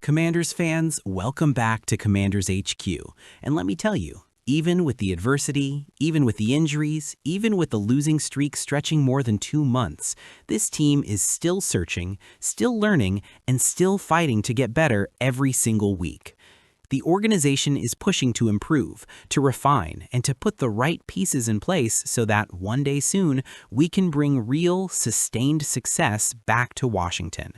Commanders fans, welcome back to Commanders HQ. And let me tell you, even with the adversity, even with the injuries, even with the losing streak stretching more than 2 months, this team is still searching, still learning, and still fighting to get better every single week. The organization is pushing to improve, to refine, and to put the right pieces in place so that one day soon we can bring real, sustained success back to Washington.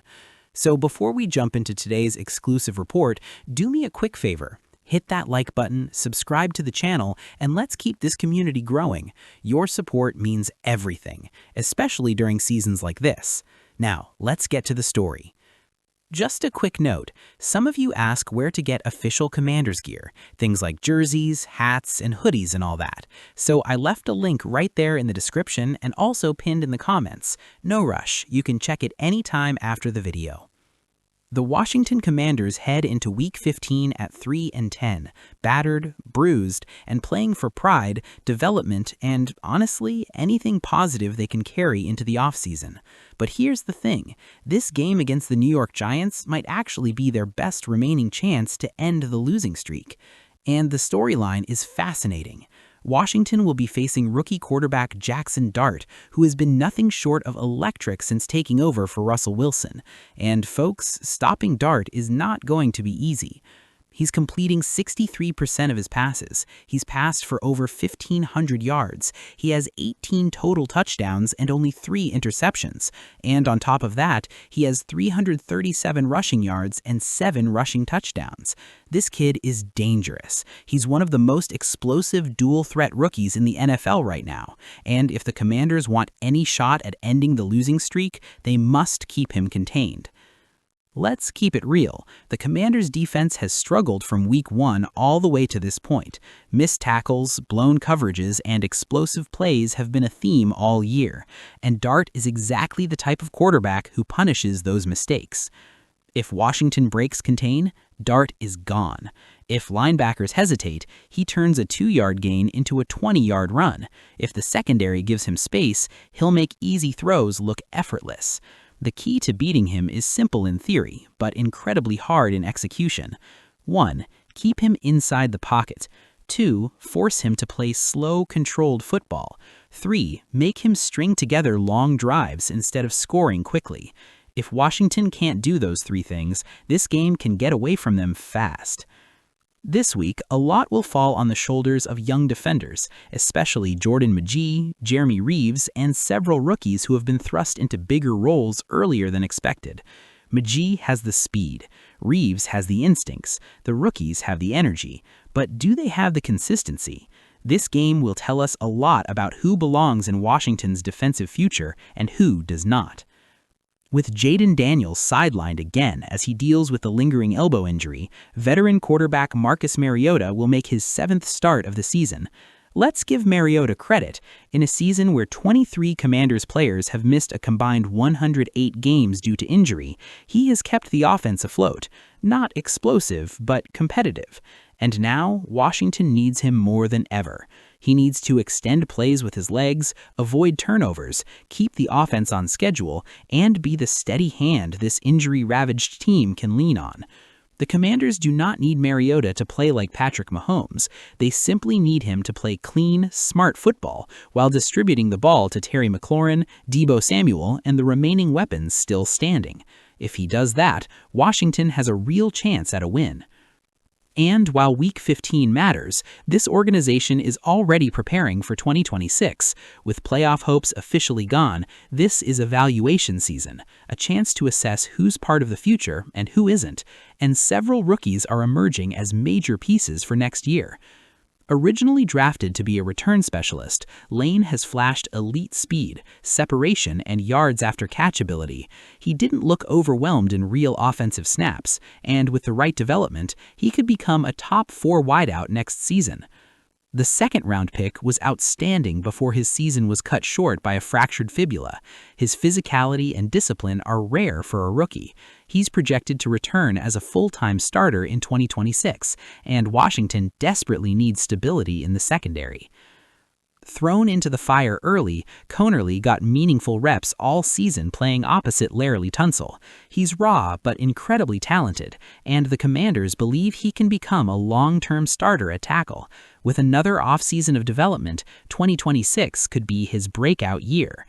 So before we jump into today's exclusive report, do me a quick favor. Hit that like button, subscribe to the channel, and let's keep this community growing. Your support means everything, especially during seasons like this. Now, let's get to the story. Just a quick note, some of you ask where to get official Commanders gear, things like jerseys, hats, and hoodies and all that. So I left a link right there in the description and also pinned in the comments. No rush, you can check it anytime after the video. The Washington Commanders head into Week 15 at 3-10, battered, bruised, and playing for pride, development, and, honestly, anything positive they can carry into the offseason. But here's the thing, this game against the New York Giants might actually be their best remaining chance to end the losing streak. And the storyline is fascinating. Washington will be facing rookie quarterback Jackson Dart, who has been nothing short of electric since taking over for Russell Wilson. And folks, stopping Dart is not going to be easy. He's completing 63% of his passes. He's passed for over 1,500 yards. He has 18 total touchdowns and only 3 interceptions. And on top of that, he has 337 rushing yards and 7 rushing touchdowns. This kid is dangerous. He's one of the most explosive dual-threat rookies in the NFL right now. And if the Commanders want any shot at ending the losing streak, they must keep him contained. Let's keep it real. The Commanders' defense has struggled from Week 1 all the way to this point. Missed tackles, blown coverages, and explosive plays have been a theme all year, and Dart is exactly the type of quarterback who punishes those mistakes. If Washington breaks contain, Dart is gone. If linebackers hesitate, he turns a 2-yard gain into a 20-yard run. If the secondary gives him space, he'll make easy throws look effortless. The key to beating him is simple in theory, but incredibly hard in execution. 1. Keep him inside the pocket. 2. Force him to play slow, controlled football. 3. Make him string together long drives instead of scoring quickly. If Washington can't do those 3 things, this game can get away from them fast. This week, a lot will fall on the shoulders of young defenders, especially Jordan Magee, Jeremy Reaves, and several rookies who have been thrust into bigger roles earlier than expected. Magee has the speed, Reaves has the instincts, the rookies have the energy, but do they have the consistency? This game will tell us a lot about who belongs in Washington's defensive future and who does not. With Jaden Daniels sidelined again as he deals with the lingering elbow injury, veteran quarterback Marcus Mariota will make his 7th start of the season. Let's give Mariota credit. In a season where 23 Commanders players have missed a combined 108 games due to injury, he has kept the offense afloat. Not explosive, but competitive. And now, Washington needs him more than ever. He needs to extend plays with his legs, avoid turnovers, keep the offense on schedule, and be the steady hand this injury-ravaged team can lean on. The Commanders do not need Mariota to play like Patrick Mahomes. They simply need him to play clean, smart football while distributing the ball to Terry McLaurin, Deebo Samuel, and the remaining weapons still standing. If he does that, Washington has a real chance at a win. And while Week 15 matters, this organization is already preparing for 2026. With playoff hopes officially gone, this is evaluation season, a chance to assess who's part of the future and who isn't, and several rookies are emerging as major pieces for next year. Originally drafted to be a return specialist, Lane has flashed elite speed, separation, and yards after catch ability. He didn't look overwhelmed in real offensive snaps, and with the right development, he could become a top 4 wideout next season. The second-round pick was outstanding before his season was cut short by a fractured fibula. His physicality and discipline are rare for a rookie. He's projected to return as a full-time starter in 2026, and Washington desperately needs stability in the secondary. Thrown into the fire early, Conerly got meaningful reps all season playing opposite Larry Tunsil. He's raw but incredibly talented, and the Commanders believe he can become a long-term starter at tackle. With another offseason of development, 2026 could be his breakout year.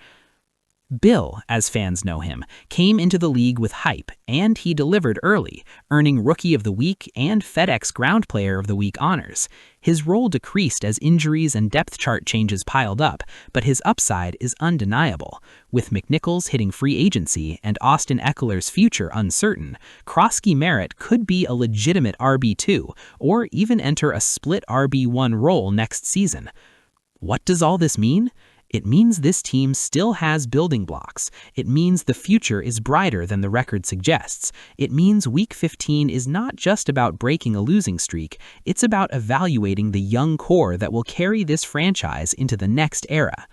Bill, as fans know him, came into the league with hype, and he delivered early, earning Rookie of the Week and FedEx Ground Player of the Week honors. His role decreased as injuries and depth chart changes piled up, but his upside is undeniable. With McNichols hitting free agency and Austin Eckler's future uncertain, Krosky Merritt could be a legitimate RB2 or even enter a split RB1 role next season. What does all this mean? It means this team still has building blocks. It means the future is brighter than the record suggests. It means Week 15 is not just about breaking a losing streak, it's about evaluating the young core that will carry this franchise into the next era.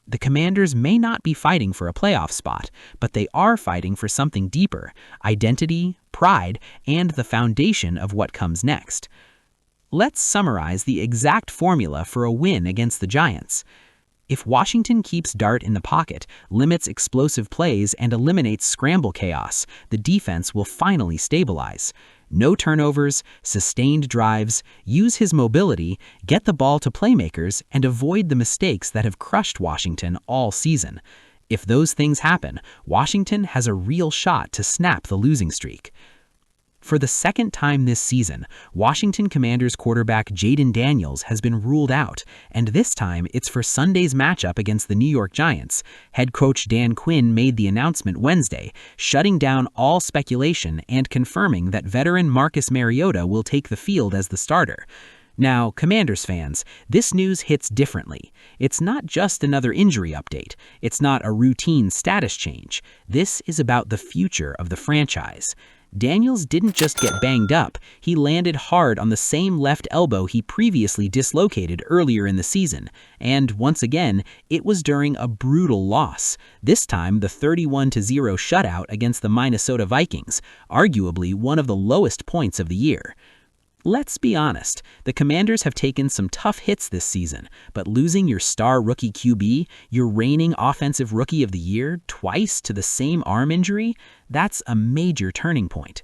The Commanders may not be fighting for a playoff spot, but they are fighting for something deeper: identity, pride, and the foundation of what comes next. Let's summarize the exact formula for a win against the Giants. If Washington keeps Dart in the pocket, limits explosive plays, and eliminates scramble chaos, the defense will finally stabilize. No turnovers, sustained drives, use his mobility, get the ball to playmakers, and avoid the mistakes that have crushed Washington all season. If those things happen, Washington has a real shot to snap the losing streak. For the second time this season, Washington Commanders quarterback Jayden Daniels has been ruled out, and this time it's for Sunday's matchup against the New York Giants. Head coach Dan Quinn made the announcement Wednesday, shutting down all speculation and confirming that veteran Marcus Mariota will take the field as the starter. Now, Commanders fans, this news hits differently. It's not just another injury update. It's not a routine status change. This is about the future of the franchise. Daniels didn't just get banged up, he landed hard on the same left elbow he previously dislocated earlier in the season. And once again, it was during a brutal loss. This time, the 31-0 shutout against the Minnesota Vikings, arguably one of the lowest points of the year. Let's be honest, the Commanders have taken some tough hits this season, but losing your star rookie QB, your reigning Offensive Rookie of the Year, twice to the same arm injury, that's a major turning point.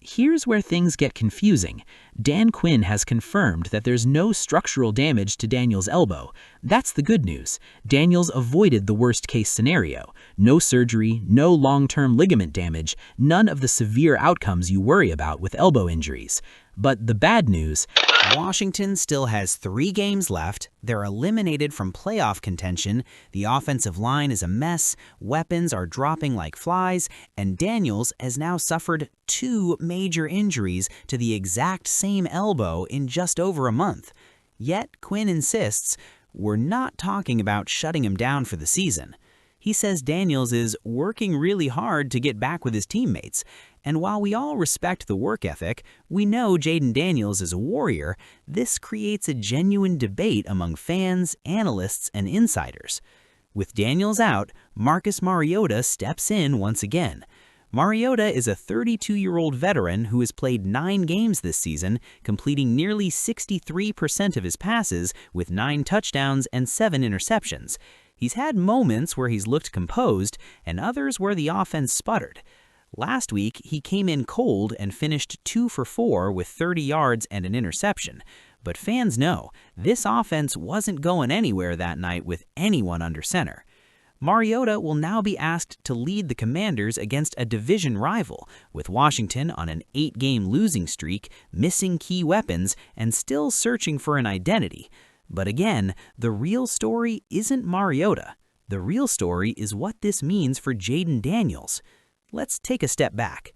Here's where things get confusing. Dan Quinn has confirmed that there's no structural damage to Daniels' elbow. That's the good news. Daniels avoided the worst-case scenario. No surgery, no long-term ligament damage, none of the severe outcomes you worry about with elbow injuries. But the bad news: Washington still has 3 games left, they're eliminated from playoff contention, the offensive line is a mess, weapons are dropping like flies, and Daniels has now suffered 2 major injuries to the exact same elbow in just over a month. Yet Quinn insists, we're not talking about shutting him down for the season. He says Daniels is working really hard to get back with his teammates. And while we all respect the work ethic, we know Jayden Daniels is a warrior, this creates a genuine debate among fans, analysts, and insiders. With Daniels out, Marcus Mariota steps in once again. Mariota is a 32-year-old veteran who has played 9 games this season, completing nearly 63% of his passes with 9 touchdowns and 7 interceptions. He's had moments where he's looked composed and others where the offense sputtered. Last week, he came in cold and finished 2 for 4 with 30 yards and an interception. But fans know, this offense wasn't going anywhere that night with anyone under center. Mariota will now be asked to lead the Commanders against a division rival, with Washington on an 8-game losing streak, missing key weapons, and still searching for an identity. But again, the real story isn't Mariota. The real story is what this means for Jayden Daniels. Let's take a step back.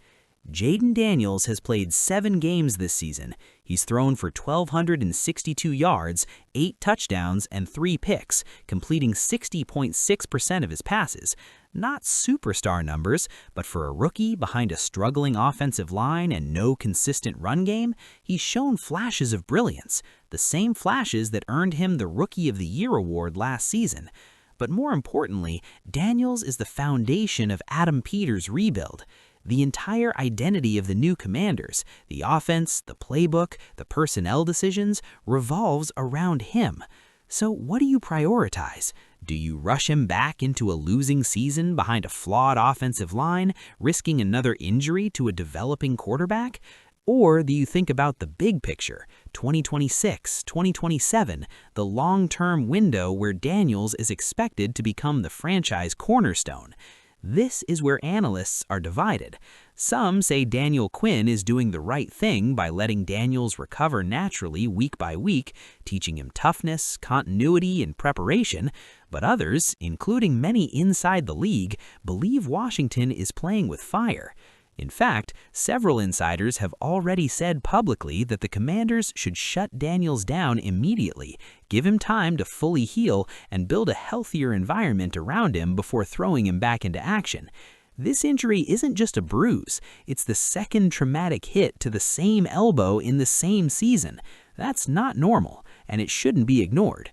Jayden Daniels has played 7 games this season. He's thrown for 1,262 yards, 8 touchdowns, and 3 picks, completing 60.6% of his passes. Not superstar numbers, but for a rookie behind a struggling offensive line and no consistent run game, he's shown flashes of brilliance, the same flashes that earned him the Rookie of the Year award last season. But more importantly, Daniels is the foundation of Adam Peters' rebuild. The entire identity of the new Commanders, the offense, the playbook, the personnel decisions, revolves around him. So what do you prioritize? Do you rush him back into a losing season behind a flawed offensive line, risking another injury to a developing quarterback? Or do you think about the big picture, 2026, 2027, the long-term window where Daniels is expected to become the franchise cornerstone? This is where analysts are divided. Some say Daniel Quinn is doing the right thing by letting Daniels recover naturally week by week, teaching him toughness, continuity, and preparation, but others, including many inside the league, believe Washington is playing with fire. In fact, several insiders have already said publicly that the Commanders should shut Daniels down immediately, give him time to fully heal, and build a healthier environment around him before throwing him back into action. This injury isn't just a bruise, it's the second traumatic hit to the same elbow in the same season. That's not normal, and it shouldn't be ignored.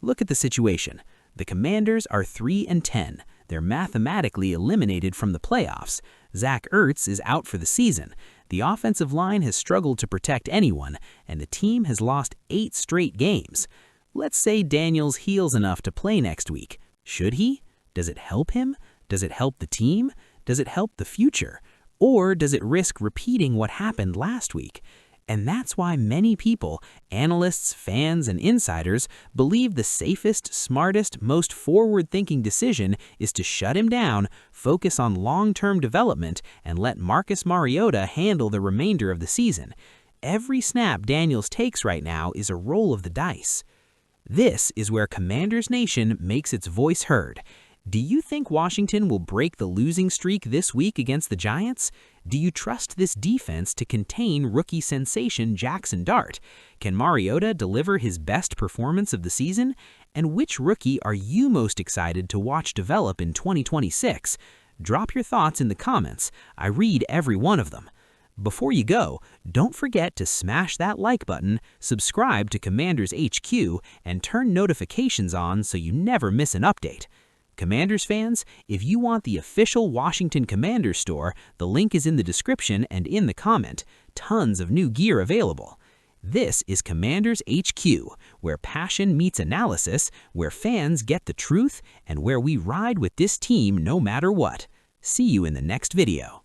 Look at the situation. The Commanders are 3-10. They're mathematically eliminated from the playoffs. Zach Ertz is out for the season. The offensive line has struggled to protect anyone, and the team has lost 8 straight games. Let's say Daniels heals enough to play next week. Should he? Does it help him? Does it help the team? Does it help the future? Or does it risk repeating what happened last week? And that's why many people, analysts, fans, and insiders, believe the safest, smartest, most forward-thinking decision is to shut him down, focus on long-term development, and let Marcus Mariota handle the remainder of the season. Every snap Daniels takes right now is a roll of the dice. This is where Commanders Nation makes its voice heard. Do you think Washington will break the losing streak this week against the Giants? Do you trust this defense to contain rookie sensation Jackson Dart? Can Mariota deliver his best performance of the season? And which rookie are you most excited to watch develop in 2026? Drop your thoughts in the comments. I read every one of them. Before you go, don't forget to smash that like button, subscribe to Commanders HQ, and turn notifications on so you never miss an update. Commanders fans, if you want the official Washington Commanders store, the link is in the description and in the comment. Tons of new gear available. This is Commanders HQ, where passion meets analysis, where fans get the truth, and where we ride with this team no matter what. See you in the next video.